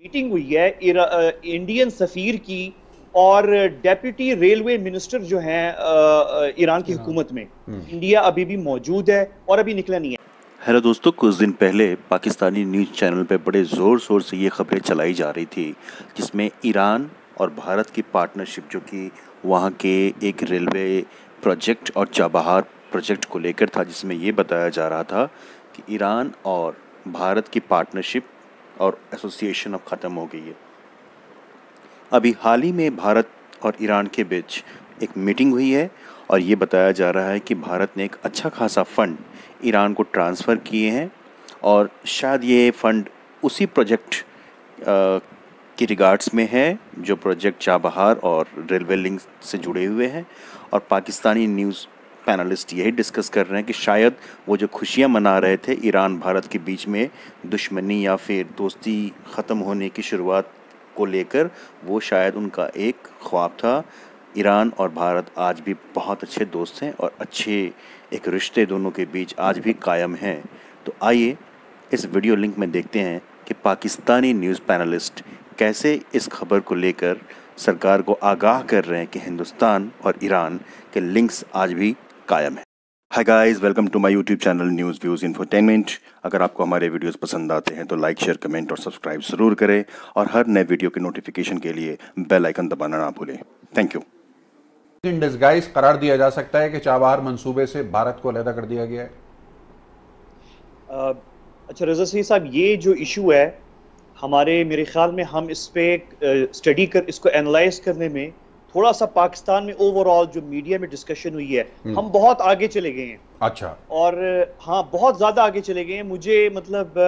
Meeting हुई है Indian सफीर की और डेप्यूटी रेलवे मिनिस्टर जो हैं ईरान की हुकूमत में। इंडिया अभी भी मौजूद है और अभी निकला नहीं है। हेलो दोस्तों, कुछ दिन पहले पाकिस्तानी न्यूज़ चैनल पे बड़े ज़ोर शोर से ये खबरें चलाई जा रही थी जिसमें ईरान और भारत की पार्टनरशिप जो कि वहाँ के एक रेलवे प्रोजेक्ट और चाबहार प्रोजेक्ट को लेकर था, जिसमें ये बताया जा रहा था कि ईरान और भारत की पार्टनरशिप और एसोसिएशन अब ख़त्म हो गई है। अभी हाल ही में भारत और ईरान के बीच एक मीटिंग हुई है और ये बताया जा रहा है कि भारत ने एक अच्छा खासा फ़ंड ईरान को ट्रांसफ़र किए हैं और शायद ये फ़ंड उसी प्रोजेक्ट की रिगार्ड्स में है जो प्रोजेक्ट चाबहार और रेलवे लिंक से जुड़े हुए हैं। और पाकिस्तानी न्यूज़ पैनलिस्ट यही डिस्कस कर रहे हैं कि शायद वो जो खुशियां मना रहे थे ईरान भारत के बीच में दुश्मनी या फिर दोस्ती ख़त्म होने की शुरुआत को लेकर, वो शायद उनका एक ख्वाब था। ईरान और भारत आज भी बहुत अच्छे दोस्त हैं और अच्छे एक रिश्ते दोनों के बीच आज भी कायम हैं। तो आइए इस वीडियो लिंक में देखते हैं कि पाकिस्तानी न्यूज़ पैनलिस्ट कैसे इस खबर को लेकर सरकार को आगाह कर रहे हैं कि हिंदुस्तान और ईरान के लिंक्स आज भी कायम है। Hi guys, welcome to my YouTube channel news views infotainment. अगर आपको हमारे वीडियोस पसंद आते हैं तो लाइक, शेयर, कमेंट और सब्सक्राइब ज़रूर करें और हर नए वीडियो के नोटिफिकेशन के लिए बेल आइकन दबाना ना भूलें। Thank you. इन डिस्गाइज करार दिया जा सकता है कि चाबहार मंसूबे से भारत को अलग कर दिया गया है। अच्छा रज़ा सही साहब, ये जो इशू है मेरे ख्याल में हम इस पे स्टडी कर इसको एनालाइज करने में थोड़ा सा पाकिस्तान में ओवरऑल जो मीडिया में डिस्कशन हुई है, हम बहुत आगे चले गए हैं। अच्छा। और हाँ, बहुत ज़्यादा आगे चले गए हैं। मुझे मतलब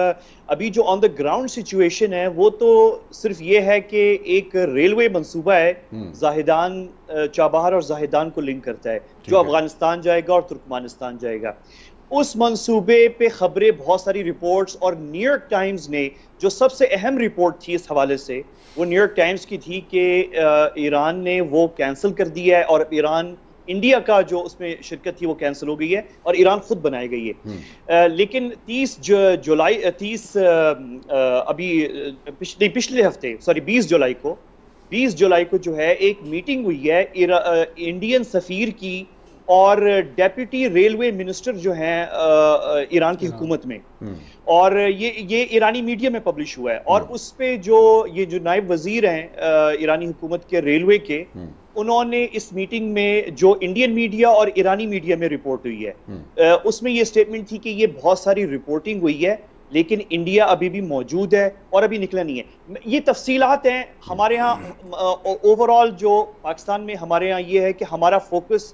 अभी जो ऑन द ग्राउंड सिचुएशन है वो तो सिर्फ ये है कि एक रेलवे मंसूबा है जाहिदान, चाबहार और जाहिदान को लिंक करता है, जो अफगानिस्तान जाएगा और तुर्कमानिस्तान जाएगा। उस मंसूबे पे खबरें, बहुत सारी रिपोर्ट्स, और न्यूयॉर्क टाइम्स ने जो सबसे अहम रिपोर्ट थी इस हवाले से, वो न्यूयॉर्क टाइम्स की थी कि ईरान ने वो कैंसिल कर दिया है और ईरान, इंडिया का जो उसमें शिरकत थी वो कैंसिल हो गई है और ईरान खुद बनाई गई है। लेकिन 20 जुलाई को जो है एक मीटिंग हुई है इंडियन सफीर की और डेप्यूटी रेलवे मिनिस्टर जो हैं ईरान की हुकूमत में, और ये ईरानी मीडिया में पब्लिश हुआ है। और उस पे जो नायब वजीर हैं ईरानी हुकूमत के रेलवे के, उन्होंने इस मीटिंग में जो इंडियन मीडिया और ईरानी मीडिया में रिपोर्ट हुई है उसमें ये स्टेटमेंट थी कि ये बहुत सारी रिपोर्टिंग हुई है लेकिन इंडिया अभी भी मौजूद है और अभी निकला नहीं है। ये तफसीलात हैं हमारे यहाँ। ओवरऑल जो पाकिस्तान में हमारे यहाँ ये है कि हमारा फोकस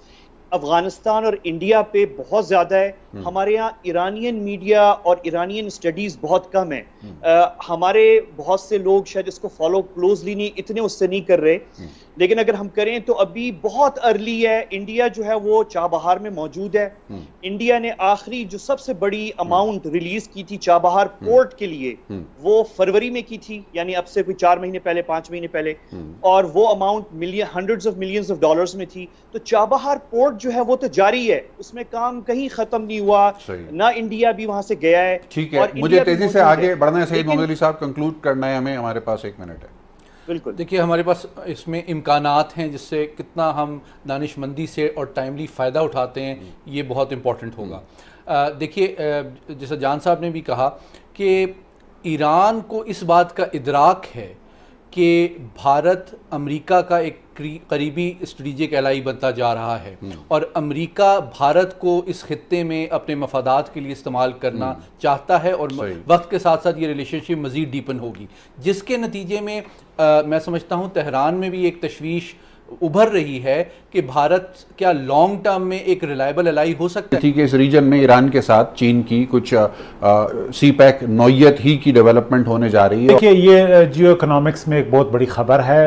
अफगानिस्तान और इंडिया पे बहुत ज़्यादा है। हमारे यहाँ ईरानियन मीडिया और ईरानियन स्टडीज़ बहुत कम है। हमारे बहुत से लोग शायद इसको फॉलो क्लोजली नहीं, इतने उससे नहीं कर रहे, लेकिन अगर हम करें तो अभी बहुत अर्ली है। इंडिया जो है वो चाबहार में मौजूद है। इंडिया ने आखिरी जो सबसे बड़ी अमाउंट रिलीज की थी चाबहार पोर्ट के लिए, वो फरवरी में की थी, यानी अब से कोई 4 महीने पहले, 5 महीने पहले, और वो amount hundreds of millions of dollars में थी। तो चाबहार पोर्ट जो है वो तो जारी है, उसमें काम कहीं खत्म नहीं हुआ, ना इंडिया भी वहां से गया है। ठीक है, मुझे तेजी से आगे बढ़ना है। सईद मोहम्मद अली साहब, कंक्लूड करना है हमें, हमारे पास 1 मिनट है। बिल्कुल, देखिए हमारे पास इसमें इम्कानात हैं जिससे कितना हम दानिशमंदी से और टाइमली फ़ायदा उठाते हैं, ये बहुत इम्पॉर्टेंट होगा। देखिए जैसा जान साहब ने भी कहा कि ईरान को इस बात का इदराक है कि भारत अमेरिका का एक करीबी स्ट्रेटेजिक एलाई बनता जा रहा है और अमेरिका भारत को इस खित्ते में अपने मफादात के लिए इस्तेमाल करना चाहता है और वक्त के साथ साथ ये रिलेशनशिप मज़ीद डीपन होगी, जिसके नतीजे में मैं समझता हूँ तेहरान में भी एक तशवीश उभर रही है कि भारत क्या लॉन्ग टर्म में एक रिलायबल एलाई हो सकता है। ठीक है, इस रीजन में ईरान के साथ चीन की कुछ सी पैक नौयत ही की डेवलपमेंट होने जा रही है। देखिए ये जियो इकोनॉमिक्स में एक बहुत बड़ी खबर है,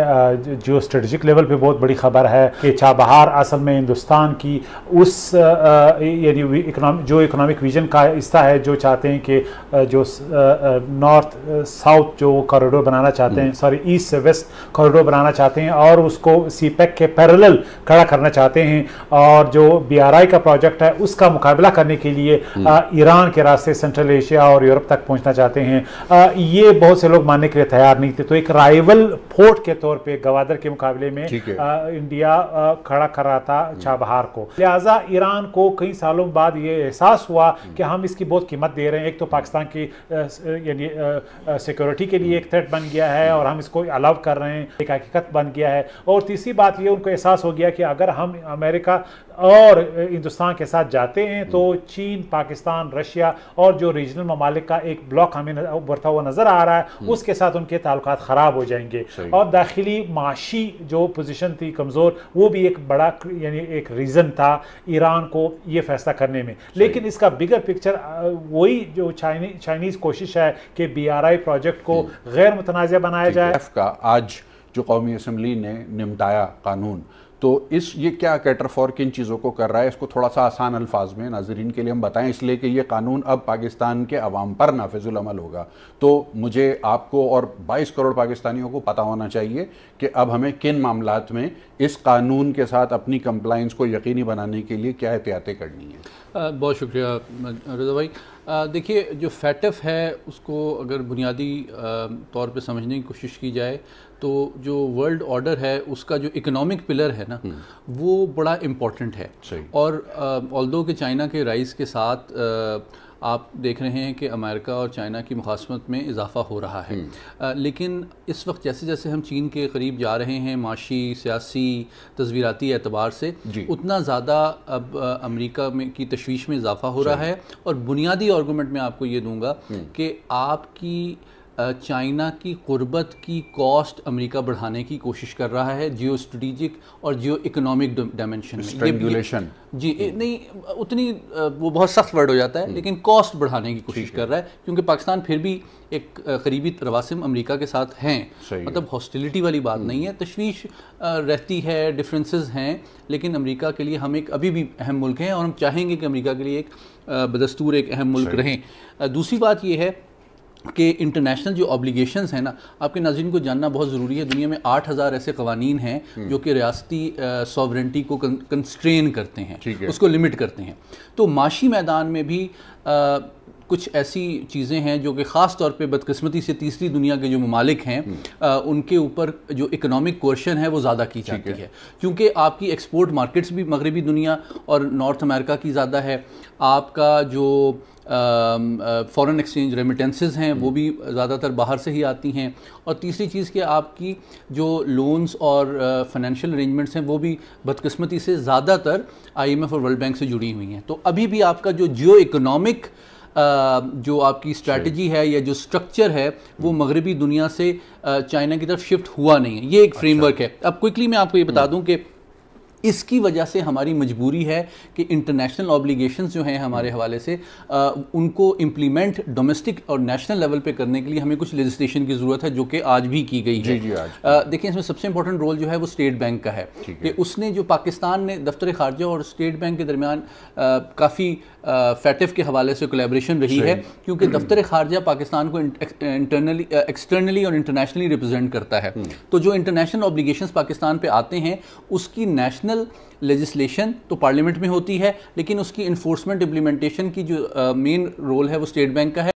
जियो स्ट्रेटेजिक लेवल पे बहुत बड़ी खबर है कि चाबहार असल में हिंदुस्तान की उस यानी जो इकोनॉमिक विजन का हिस्सा है, जो चाहते हैं कि जो नॉर्थ साउथ जो कॉरिडोर बनाना चाहते हैं, सॉरी ईस्ट से वेस्ट कॉरिडोर बनाना चाहते हैं और उसको सी सीपैक के पैरेलल खड़ा करना चाहते हैं, और जो BRI का प्रोजेक्ट है उसका मुकाबला करने के लिए ईरान के रास्ते सेंट्रल एशिया और यूरोप तक पहुंचना चाहते हैं। ये बहुत से लोग मानने के लिए तैयार नहीं थे। तो एक राइवल फोर्ट के तौर पे गवादर के मुकाबले में इंडिया खड़ा कर रहा था चाबहार को। लिहाजा ईरान को कई सालों बाद ये एहसास हुआ कि हम इसकी बहुत कीमत दे रहे हैं। एक तो पाकिस्तान की यानी सिक्योरिटी के लिए एक थ्रेट बन गया है और हम इसको अलाउ कर रहे हैं, एक हकीकत बन गया है। और तीसरी बात ये उनको एहसास हो गया कि अगर हम अमेरिका और हिंदुस्तान के साथ जाते हैं तो चीन, पाकिस्तान, रशिया और जो रीजनल ममालिक का एक ब्लॉक हमें उभरता हुआ नजर आ रहा है, उसके साथ उनके ताल्लुकात खराब हो जाएंगे। और दाखिली माशी जो पोजीशन थी कमजोर, वो भी एक बड़ा यानी एक रीजन था ईरान को ये फैसला करने में। लेकिन इसका बिगर पिक्चर वही जो चाइनीज कोशिश है कि BRI प्रोजेक्ट को गैर मुतनाज़ बनाया जाए। का आज जो कौमी असम्बली ने निमटाया कानून, तो ये क्या कैटर फॉर किन चीज़ों को कर रहा है, इसको थोड़ा सा आसान अल्फाज में नाजरीन के लिए हम बताएं, इसलिए कि ये कानून अब पाकिस्तान के अवाम पर नाफिजुल अमल होगा। तो मुझे, आपको और 22 करोड़ पाकिस्तानियों को पता होना चाहिए कि अब हमें किन मामलात में इस कानून के साथ अपनी कंप्लाइंस को यकीनी बनाने के लिए क्या एहतियातें करनी है। बहुत शुक्रिया रज़ा भाई। देखिए, जो फैटफ है उसको अगर बुनियादी तौर पे समझने की कोशिश की जाए तो जो वर्ल्ड ऑर्डर है उसका जो इकोनॉमिक पिलर है ना, वो बड़ा इम्पॉर्टेंट है। और ऑल्दो कि चाइना के राइज के साथ आप देख रहे हैं कि अमेरिका और चाइना की मुखासमत में इजाफा हो रहा है, लेकिन इस वक्त जैसे जैसे हम चीन के करीब जा रहे हैं माशी, सियासी, तस्वीराती एतबार से, उतना ज़्यादा अब अमेरिका में की तशवीश में इजाफा हो रहा है। और बुनियादी आर्गूमेंट मैं आपको ये दूंगा कि आपकी चाइना की कुर्बत की कॉस्ट अमेरिका बढ़ाने की कोशिश कर रहा है जियो स्ट्रेटिजिक और जियो इकोनॉमिक डायमेंशन में। जी नहीं, उतनी वो बहुत सख्त वर्ड हो जाता है, लेकिन कॉस्ट बढ़ाने की कोशिश कर रहा है, क्योंकि पाकिस्तान फिर भी एक करीबी रवासिम अमेरिका के साथ हैं। मतलब हॉस्टिलिटी वाली बात नहीं है, तशवीश रहती है, डिफरेंसेस हैं, लेकिन अमेरिका के लिए हम एक अभी भी अहम मुल्क हैं और हम चाहेंगे कि अमेरिका के लिए एक बदस्तूर एक अहम मुल्क रहें। दूसरी बात ये है कि इंटरनेशनल जो ऑब्लिगेशंस हैं ना, आपके नाज़रीन को जानना बहुत ज़रूरी है। दुनिया में 8000 ऐसे कवानीन हैं जो कि रियासती सॉवरेंटी को कंस्ट्रेन करते हैं, उसको लिमिट करते हैं। तो माशी मैदान में भी कुछ ऐसी चीज़ें हैं जो कि ख़ास तौर पे बदकिस्मती से तीसरी दुनिया के जो ममालिक हैं उनके ऊपर जो इकोनॉमिक कोर्शन है वो ज़्यादा की जाती है, क्योंकि आपकी एक्सपोर्ट मार्केट्स भी मगरबी दुनिया और नॉर्थ अमेरिका की ज़्यादा है। आपका जो फॉरेन एक्सचेंज रेमिटेंसेस हैं वो भी ज़्यादातर बाहर से ही आती हैं। और तीसरी चीज़ कि आपकी जो लोन्स और फाइनेंशियल अरेंजमेंट्स हैं वो भी बदकिस्मती से ज़्यादातर IMF और वर्ल्ड बैंक से जुड़ी हुई हैं। तो अभी भी आपका जो जियो इकोनॉमिक जो आपकी स्ट्रैटेजी है या जो स्ट्रक्चर है वो मगरबी दुनिया से चाइना की तरफ शिफ्ट हुआ नहीं है। ये एक फ्रेमवर्क है। अब क्विकली मैं आपको ये बता दूं कि इसकी वजह से हमारी मजबूरी है कि इंटरनेशनल ऑब्लिगेशंस जो हैं हमारे हवाले से उनको इम्प्लीमेंट डोमेस्टिक और नेशनल लेवल पे करने के लिए हमें कुछ लेजिस्लेशन की ज़रूरत है, जो कि आज भी की गई है। देखिए, इसमें सबसे इंपॉर्टेंट रोल जो है वो स्टेट बैंक का है कि उसने जो पाकिस्तान ने दफ्तर खारजा और स्टेट बैंक के दरमियान काफ़ी फैटिफ के हवाले से कोलैबोरेशन रही है, क्योंकि दफ्तर खारजा पाकिस्तान को इंटरनली, एक्सटर्नली और इंटरनेशनली रिप्रेजेंट करता है। तो जो इंटरनेशनल ऑब्लिगेशंस पाकिस्तान पे आते हैं उसकी नेशनल लेजिस्लेशन तो पार्लियामेंट में होती है, लेकिन उसकी इन्फोर्समेंट इम्प्लीमेंटेशन की जो मेन रोल है वो स्टेट बैंक का है।